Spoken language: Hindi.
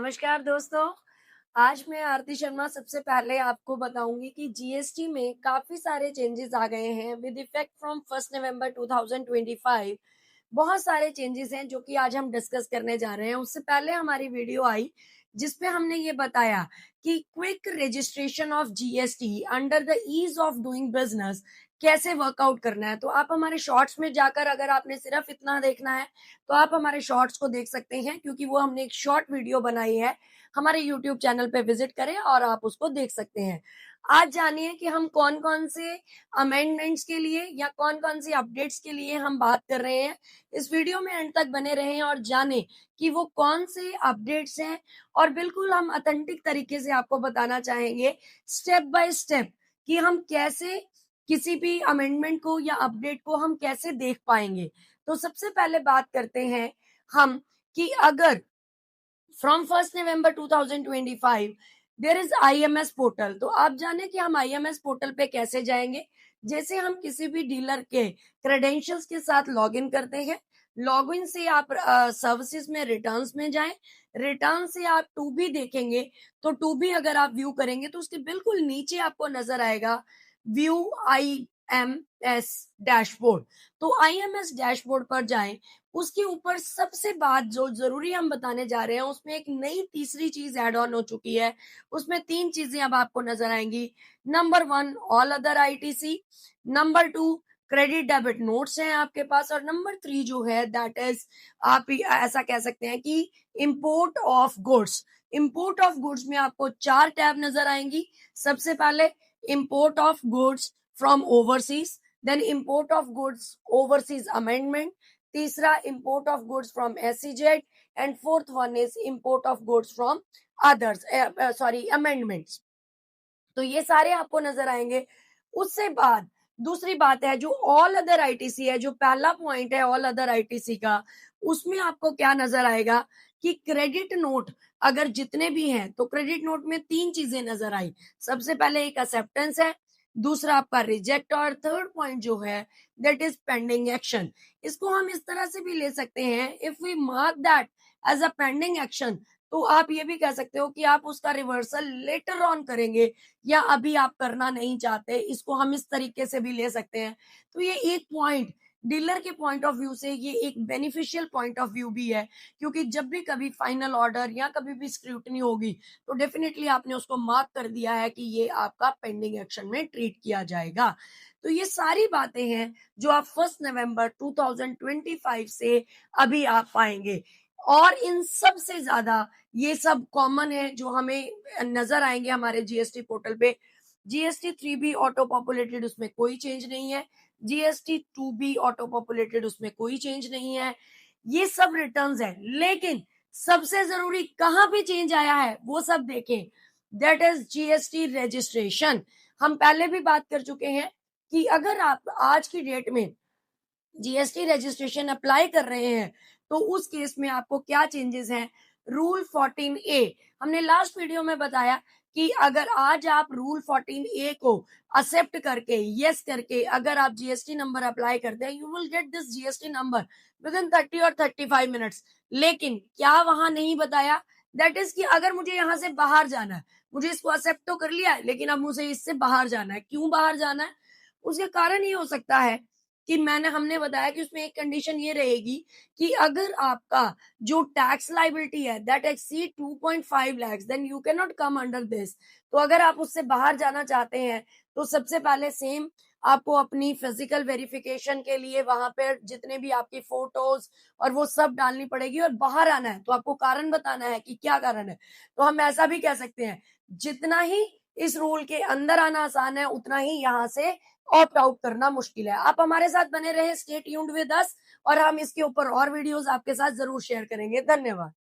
नमस्कार दोस्तों। आज मैं आरती शर्मा सबसे पहले आपको बताऊंगी कि जीएसटी में काफी सारे चेंजेस आ गए हैं विद इफेक्ट फ्रॉम 1 नवंबर 2025। बहुत सारे चेंजेस हैं जो कि आज हम डिस्कस करने जा रहे हैं। उससे पहले हमारी वीडियो आई जिसपे हमने ये बताया कि quick registration of GST under the ease of doing business कैसे वर्कआउट करना है। तो आप हमारे शॉर्ट्स में जाकर, अगर आपने सिर्फ इतना देखना है तो आप हमारे शॉर्ट्स को देख सकते हैं, क्योंकि वो हमने एक शॉर्ट वीडियो बनाई है। हमारे यूट्यूब चैनल पे विजिट करें और आप उसको देख सकते हैं। आज जानिए कि हम कौन कौन से अमेंडमेंट्स के लिए या कौन कौन सी अपडेट्स के लिए हम बात कर रहे हैं। इस वीडियो में एंड तक बने रहें और जानें कि वो कौन से अपडेट्स हैं, और बिल्कुल हम ऑथेंटिक तरीके से आपको बताना चाहेंगे स्टेप बाय स्टेप कि हम कैसे किसी भी अमेंडमेंट को या अपडेट को हम कैसे देख पाएंगे। तो सबसे पहले बात करते हैं हम कि अगर from 1 November 2025 there is IMS portal, तो आप जाने कि हम आईएमएस पोर्टल पे कैसे जाएंगे। जैसे हम किसी भी डीलर के क्रेडेंशियल्स के साथ लॉगिन करते हैं, लॉगिन से आप सर्विसेज में रिटर्न्स में जाएं, रिटर्न से आप टू बी देखेंगे। तो टू बी अगर आप व्यू करेंगे तो उसके बिल्कुल नीचे आपको नजर आएगा व्यू आईएमएस डैशबोर्ड। तो आईएमएस डैशबोर्ड पर जाएं, उसके ऊपर सबसे बात जो जरूरी हम बताने जा रहे हैं उसमें एक नई तीसरी चीज ऐड ऑन हो चुकी है। उसमें तीन चीजें अब आपको नजर आएंगी। Number 1 all other ITC, number 2 credit debit notes हैं आपके पास, और नंबर 3 जो है दैट इज आप ऐसा कह सकते हैं कि import of goods. Import of goods में आपको 4 टैब नजर आएंगी। सबसे पहले import of goods from overseas, then import of goods overseas amendment, तीसरा import of goods from SEZ, and fourth one is import of goods from others sorry amendments. तो ये सारे आपको नजर आएंगे। उससे बाद दूसरी बात है जो ऑल अदर आईटीसी है, जो पहला पॉइंट है ऑल अदर आईटीसी का, उसमें आपको क्या नजर आएगा कि क्रेडिट नोट अगर जितने भी हैं तो क्रेडिट नोट में तीन चीजें नजर आई। सबसे पहले एक एक्सेप्टेंस है, दूसरा आपका रिजेक्ट, और थर्ड पॉइंट जो है दैट इज पेंडिंग एक्शन। इसको हम इस तरह से भी ले सकते हैं, if we mark that as a pending action, तो आप ये भी कह सकते हो कि आप उसका रिवर्सल लेटर ऑन करेंगे या अभी आप करना नहीं चाहते। इसको हम इस तरीके से भी ले सकते हैं। तो ये एक पॉइंट डीलर के पॉइंट ऑफ व्यू से ये एक बेनिफिशियल पॉइंट ऑफ व्यू भी है, क्योंकि जब भी कभी फाइनल ऑर्डर या कभी भी स्क्रूटनी होगी तो डेफिनेटली आपने उसको मार्क कर दिया है कि ये आपका पेंडिंग एक्शन में ट्रीट किया जाएगा। तो ये सारी बातें हैं जो आप 1 नवंबर 2025 से अभी आप पाएंगे, और इन सब से ज्यादा ये सब कॉमन है जो हमें नजर आएंगे हमारे जीएसटी पोर्टल पे। जीएसटी 3 बी ऑटो पॉपुलेटेड, उसमें कोई चेंज नहीं है। जीएसटी 2 बी ऑटो पॉपुलेटेड, उसमें कोई चेंज नहीं है। ये सब रिटर्न्स है, लेकिन सबसे जरूरी कहाँ पे चेंज आया है वो सब देखें, दैट इज जीएसटी रजिस्ट्रेशन। हम पहले भी बात कर चुके हैं कि अगर आप आज की डेट में जीएसटी रजिस्ट्रेशन अप्लाई कर रहे हैं तो उस केस में आपको क्या चेंजेस हैं। रूल 14A हमने लास्ट वीडियो में बताया कि अगर आज आप रूल 14A को एक्सेप्ट करके यस करके अगर आप जीएसटी नंबर अप्लाई करते हैं, you will get this GST number with in 30 और 35 मिनट्स। लेकिन क्या वहां नहीं बताया, दैट इज कि अगर मुझे यहां से बाहर जाना है, मुझे इसको एक्सेप्ट तो कर लिया है लेकिन अब मुझे इससे बाहर जाना है। क्यों बाहर जाना है? उसका कारण ये हो सकता है कि हमने बताया कि उसमें एक कंडीशन ये रहेगी कि अगर आपका जो टैक्स लाइबिलिटी है that exceed 2.5 lakh, then you can not come under this. तो अगर आप उससे बाहर जाना चाहते हैं तो सबसे पहले सेम आपको अपनी फिजिकल वेरिफिकेशन के लिए वहां पर जितने भी आपकी फोटोज और वो सब डालनी पड़ेगी, और बाहर आना है तो आपको कारण बताना है कि क्या कारण है। तो हम ऐसा भी कह सकते हैं जितना ही इस रूल के अंदर आना आसान है उतना ही यहाँ से ऑप्ट आउट करना मुश्किल है। आप हमारे साथ बने रहे, स्टे ट्यून्ड विद अस, और हम इसके ऊपर और वीडियोस आपके साथ जरूर शेयर करेंगे। धन्यवाद।